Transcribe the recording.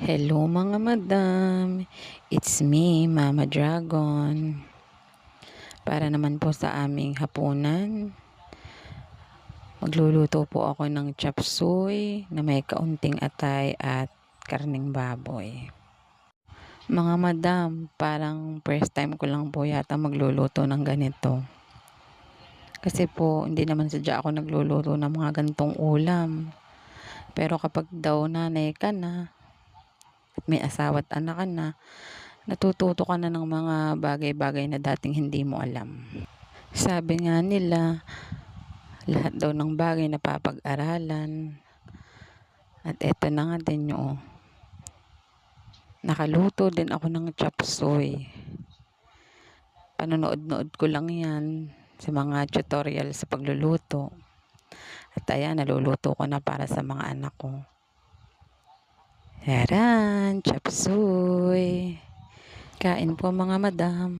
Hello mga madam, it's me, Mama Dragon. Para naman po sa aming hapunan, magluluto po ako ng chop suey na may kaunting atay at karning baboy. Mga madam, parang first time ko lang po yata magluluto ng ganito. Kasi po, hindi naman sadya ako nagluluto ng mga gantong ulam. Pero kapag daw nanay ka na, at may asawa at anak ka na, natututo ka na ng mga bagay-bagay na dating hindi mo alam. Sabi nga nila, lahat daw ng bagay na papag-aralan. At eto na nga din yung nakaluto din ako ng chop suey. Panonood-nood ko lang yan sa mga tutorial sa pagluluto. At ayan, naluluto ko na para sa mga anak ko. Taran, chop suey. Kain po mga madam.